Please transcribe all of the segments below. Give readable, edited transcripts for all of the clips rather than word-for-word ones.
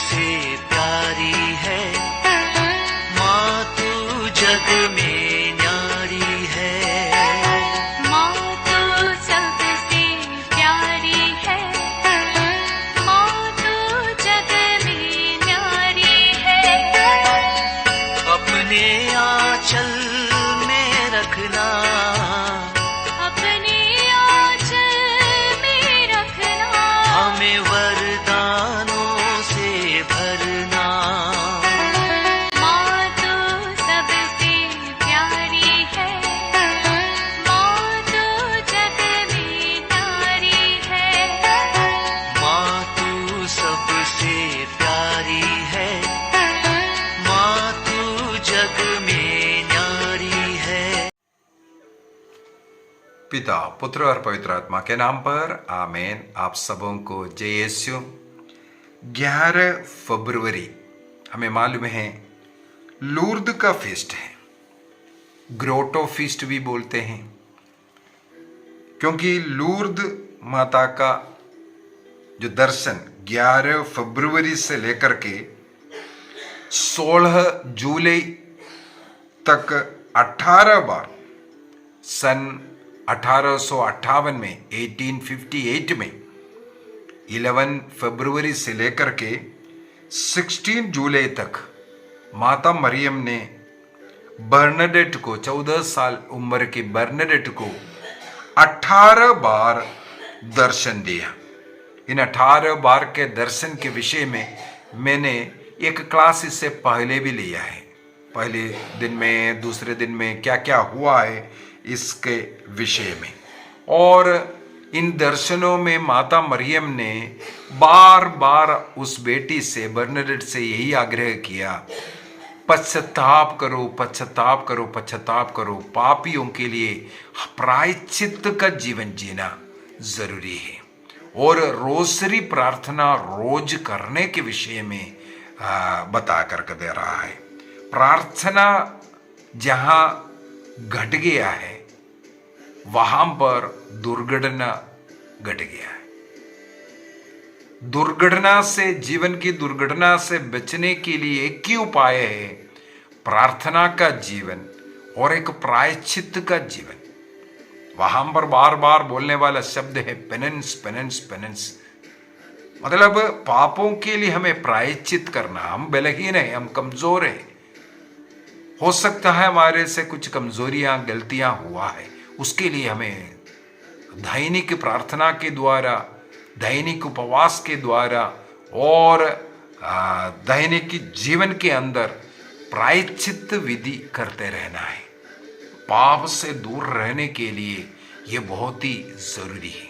सबसे प्यारी है, माँ तू जग में न्यारी है। माँ तू सबसे प्यारी है, माँ तू जग में न्यारी है। अपने आंचल में रखना, अपने आंचल में रखना, हमें वरदानों से भरना। माँ तू सबसे प्यारी है, माँ तू जग में न्यारी है। माँ तू सबसे प्यारी है, माँ तू जग में न्यारी है। पिता, पुत्र और पवित्र आत्मा के नाम पर आमीन। आप सबों को जय यीशु। 11 फरवरी हमें मालूम है लूर्द का फीस्ट है, ग्रोटो फीस्ट भी बोलते हैं, क्योंकि लूर्द माता का जो दर्शन 11 फरवरी से लेकर के 16 जुलाई तक 18 बार सन 1858 में 1858 में 11 फरवरी से लेकर के 16 जुलाई तक माता मरियम ने बर्नाडेट को 14 साल उम्र की बर्नाडेट को 18 बार दर्शन दिया। इन 18 बार के दर्शन के विषय में मैंने एक क्लास इससे पहले भी लिया है। पहले दिन में, दूसरे दिन में क्या क्या हुआ है इसके विषय में। और इन दर्शनों में माता मरियम ने बार बार उस बेटी से, बर्नाडेट से यही आग्रह किया, पश्चाताप करो, पश्चाताप करो, पश्चाताप करो। पापियों के लिए प्रायश्चित का जीवन जीना जरूरी है। और रोसरी प्रार्थना रोज करने के विषय में बता करके दे रहा है। प्रार्थना जहां घट गया है वहां पर दुर्घटना घट गया है। दुर्घटना से, जीवन की दुर्घटना से बचने के लिए एक ही उपाय है, प्रार्थना का जीवन और एक प्रायश्चित का जीवन। वहां पर बार बार बोलने वाला शब्द है पेनेंस, पेनेंस, पेनेंस। मतलब पापों के लिए हमें प्रायश्चित करना। हम बलहीन हैं, हम कमजोर हैं। हो सकता है हमारे से कुछ कमजोरियां, गलतियां हुआ है, उसके लिए हमें दैनिक प्रार्थना के द्वारा, दैनिक उपवास के द्वारा और दैनिक जीवन के अंदर प्रायश्चित विधि करते रहना है। पाप से दूर रहने के लिए यह बहुत ही जरूरी है।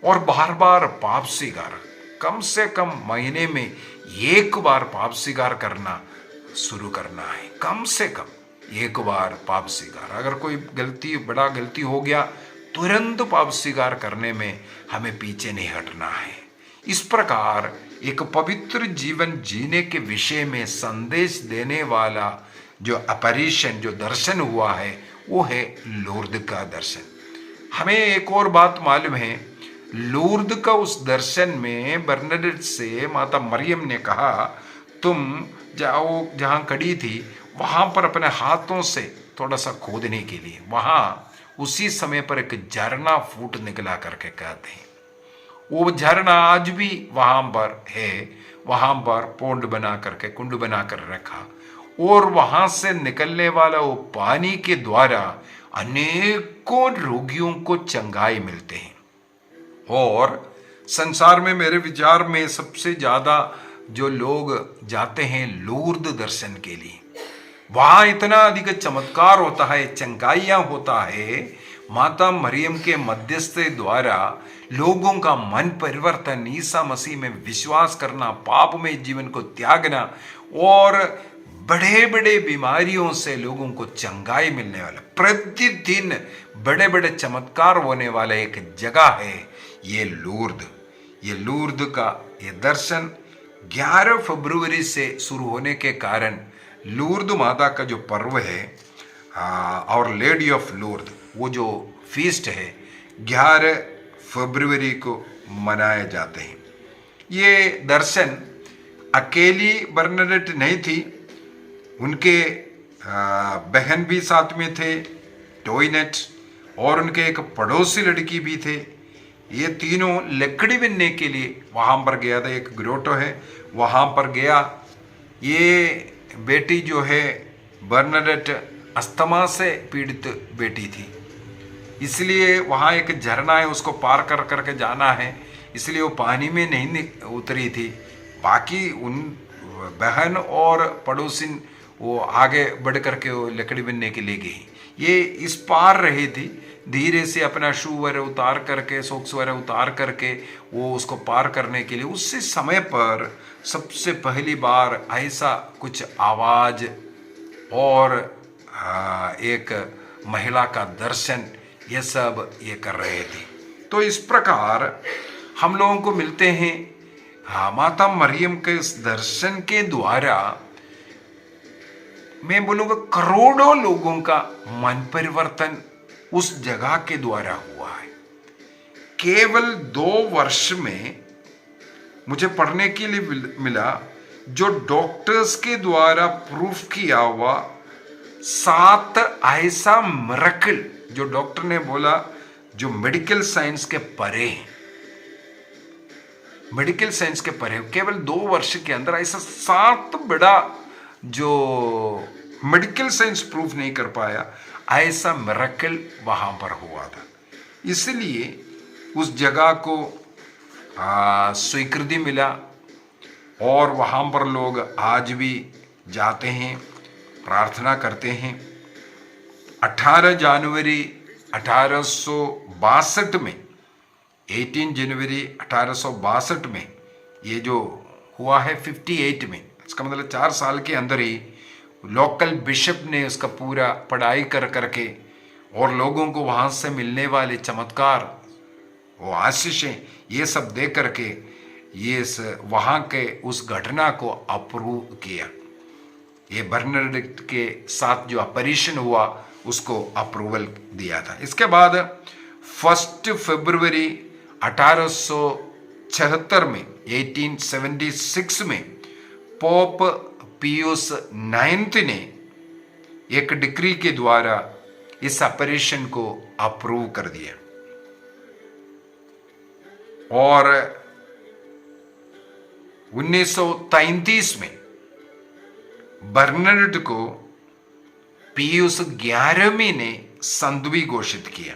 और बार बार पाप स्वीकार, कम से कम महीने में एक बार पाप स्वीकार करना शुरू करना है। कम से कम एक बार पाप स्वीकार। अगर कोई गलती, बड़ा गलती हो गया, तुरंत पाप स्वीकार करने में हमें पीछे नहीं हटना है। इस प्रकार एक पवित्र जीवन जीने के विषय में संदेश देने वाला जो अपरिशन, जो दर्शन हुआ है, वो है लूर्द का दर्शन। हमें एक और बात मालूम है, लूर्द का उस दर्शन में बर्नाडेट से माता मरियम ने कहा, तुम जाओ, जहां खड़ी थी वहां पर अपने हाथों से थोड़ा सा खोदने के लिए, वहां उसी समय पर एक झरना फूट निकला करके कहते हैं। वो झरना आज भी वहां पर है। वहां पर पोंड बना करके, कुंड बना कर रखा, और वहां से निकलने वाला वो पानी के द्वारा अनेकों रोगियों को चंगाई मिलते हैं। और संसार में मेरे विचार में सबसे ज्यादा जो लोग जाते हैं लूर्द दर्शन के लिए, वहां इतना अधिक चमत्कार होता है, चंगाइयां होता है। माता मरियम के मध्यस्थ द्वारा लोगों का मन परिवर्तन, ईसा मसीह में विश्वास करना, पाप में जीवन को त्यागना और बड़े बड़े बीमारियों से लोगों को चंगाई मिलने वाला, प्रतिदिन बड़े बड़े चमत्कार होने वाला एक जगह है ये लूर्द। ये लूर्द का ये दर्शन 11 फरवरी से शुरू होने के कारण लूर्द माता का जो पर्व है और लेडी ऑफ लूर्द, वो जो फीस्ट है 11 फरवरी को मनाए जाते हैं। ये दर्शन अकेली बर्नाडेट नहीं थी, उनके बहन भी साथ में थे, टोइनेट, और उनके एक पड़ोसी लड़की भी थे। ये तीनों लकड़ी बनने के लिए वहाँ पर गया था। एक ग्रोटो है, वहाँ पर गया। ये बेटी जो है बर्नाडेट अस्थमा से पीड़ित बेटी थी, इसलिए वहाँ एक झरना है, उसको पार कर करके जाना है, इसलिए वो पानी में नहीं उतरी थी। बाकी उन बहन और पड़ोसिन वो आगे बढ़ करके वो लकड़ी बनने के लिए गई। ये इस पार रही थी, धीरे से अपना शू वगैरह उतार करके, सॉक्स वगैरह उतार करके वो उसको पार करने के लिए, उसी समय पर सबसे पहली बार ऐसा कुछ आवाज़ और एक महिला का दर्शन, ये सब ये कर रहे थे। तो इस प्रकार हम लोगों को मिलते हैं माता मरियम के इस दर्शन के द्वारा, मैं बोलूँगा करोड़ों लोगों का मन परिवर्तन उस जगह के द्वारा हुआ है। केवल 2 वर्ष में मुझे पढ़ने के लिए मिला, जो डॉक्टर्स के द्वारा प्रूफ किया हुआ 7 ऐसा मिरेकल, जो डॉक्टर ने बोला जो मेडिकल साइंस के परे हैं, मेडिकल साइंस के परे, केवल 2 वर्ष के अंदर ऐसा 7 बड़ा जो मेडिकल साइंस प्रूफ नहीं कर पाया, ऐसा मिरेकल वहाँ पर हुआ था। इसलिए उस जगह को स्वीकृति मिला और वहाँ पर लोग आज भी जाते हैं, प्रार्थना करते हैं। 18 जनवरी 1862 में, 18 जनवरी 1862 में ये जो हुआ है 58 में, इसका मतलब 4 साल के अंदर ही लोकल बिशप ने उसका पूरा पढ़ाई कर करके और लोगों को वहाँ से मिलने वाले चमत्कार, वो आशीषें, ये सब दे करके ये वहाँ के उस घटना को अप्रूव किया। ये बर्नाडेट के साथ जो ऑपरेशन हुआ उसको अप्रूवल दिया था। इसके बाद 1 फरवरी 1876 में, 1876 में पोप पियूस 9 ने एक डिक्री के द्वारा इस ऑपरेशन को अप्रूव कर दिया और 1933 में बर्नाडेट को पियूस 11वें ने संधवी घोषित किया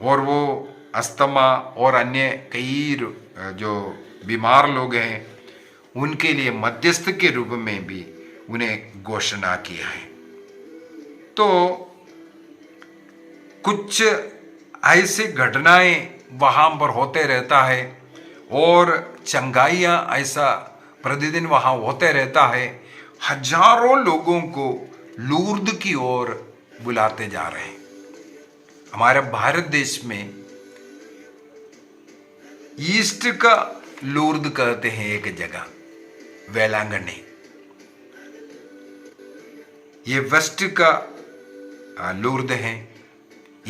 और वो अस्थमा और अन्य कई जो बीमार लोग हैं उनके लिए मध्यस्थ के रूप में भी उन्हें घोषणा किया है। तो कुछ ऐसी घटनाएं वहाँ पर होते रहता है और चंगाइयाँ ऐसा प्रतिदिन वहाँ होते रहता है। हजारों लोगों को लूर्द की ओर बुलाते जा रहे हैं। हमारे भारत देश में ईस्ट का लूर्द कहते हैं एक जगह, वेलांगनी। ये वेस्ट का लूर्द है,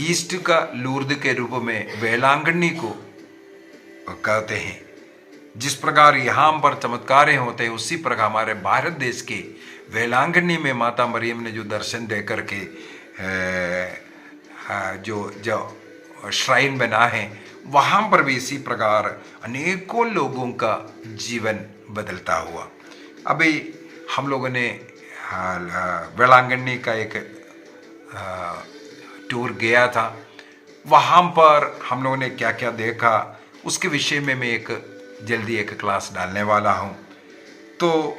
ईस्ट का लूर्द के रूप में वेलांगनी को कहते हैं। जिस प्रकार यहाँ पर चमत्कारें होते हैं उसी प्रकार हमारे भारत देश के वेलांगनी में माता मरियम ने जो दर्शन दे करके जो श्राइन बना है, वहाँ पर भी इसी प्रकार अनेकों लोगों का जीवन बदलता हुआ। अभी हम लोगों ने वेलांगनी का एक टूर गया था, वहाँ पर हम लोगों ने क्या क्या देखा उसके विषय में मैं जल्दी एक क्लास डालने वाला हूँ। तो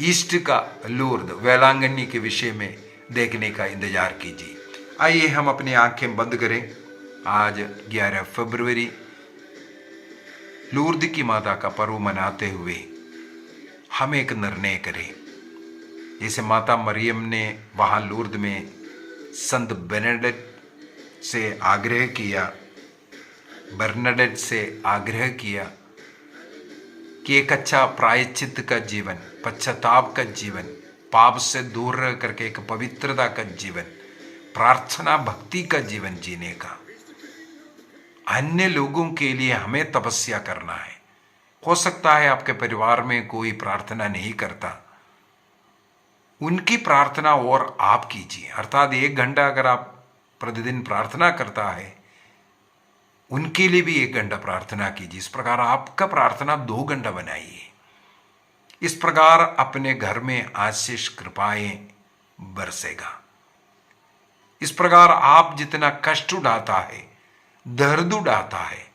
ईस्ट का लूर्द वेलांगनी के विषय में देखने का इंतजार कीजिए। आइए हम अपनी आंखें बंद करें। आज 11 फरवरी लूर्द की माता का पर्व मनाते हुए हम एक निर्णय करें। जैसे माता मरियम ने वहाँ लूर्द में संत बेनेडिक्ट से आग्रह किया, बर्नाडेट से आग्रह किया कि एक अच्छा प्रायश्चित का जीवन, पश्चाताप का जीवन, पाप से दूर रह करके एक पवित्रता का जीवन, प्रार्थना भक्ति का जीवन जीने का, अन्य लोगों के लिए हमें तपस्या करना है। हो सकता है आपके परिवार में कोई प्रार्थना नहीं करता, उनकी प्रार्थना और आप कीजिए। अर्थात 1 घंटा अगर आप प्रतिदिन प्रार्थना करता है, उनके लिए भी 1 घंटा प्रार्थना कीजिए। इस प्रकार आपका प्रार्थना 2 घंटा बनाइए। इस प्रकार अपने घर में आशीष कृपाएं बरसेगा। इस प्रकार आप जितना कष्ट उठाता है, दर्द उठाता है,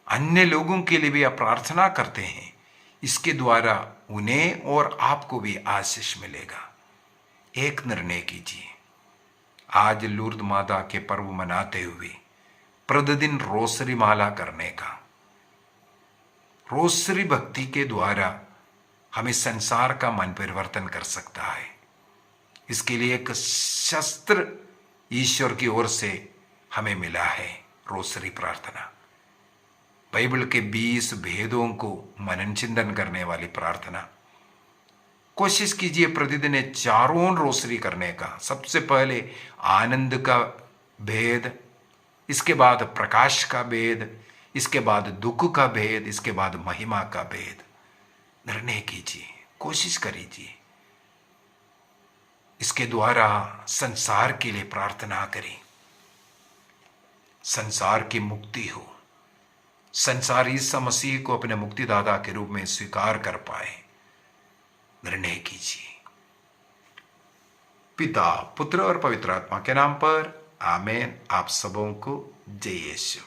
अन्य लोगों के लिए भी आप प्रार्थना करते हैं, इसके द्वारा उन्हें और आपको भी आशीष मिलेगा। एक निर्णय कीजिए, आज लूर्द माता के पर्व मनाते हुए प्रतिदिन रोसरी माला करने का। रोसरी भक्ति के द्वारा हमें संसार का मन परिवर्तन कर सकता है। इसके लिए एक शस्त्र ईश्वर की ओर से हमें मिला है, रोसरी प्रार्थना। बाइबल के 20 भेदों को मनन चिंतन करने वाली प्रार्थना। कोशिश कीजिए प्रतिदिन 4 रोसरी करने का। सबसे पहले आनंद का भेद, इसके बाद प्रकाश का भेद, इसके बाद दुख का भेद, इसके बाद महिमा का भेद। निर्णय कीजिए, कोशिश करिए, इसके द्वारा संसार के लिए प्रार्थना करें, संसार की मुक्ति हो, संसार ईसा मसीह को अपने मुक्तिदाता के रूप में स्वीकार कर पाए। निर्णय कीजिए। पिता, पुत्र और पवित्र आत्मा के नाम पर आमीन। आप सबों को जय यीशु।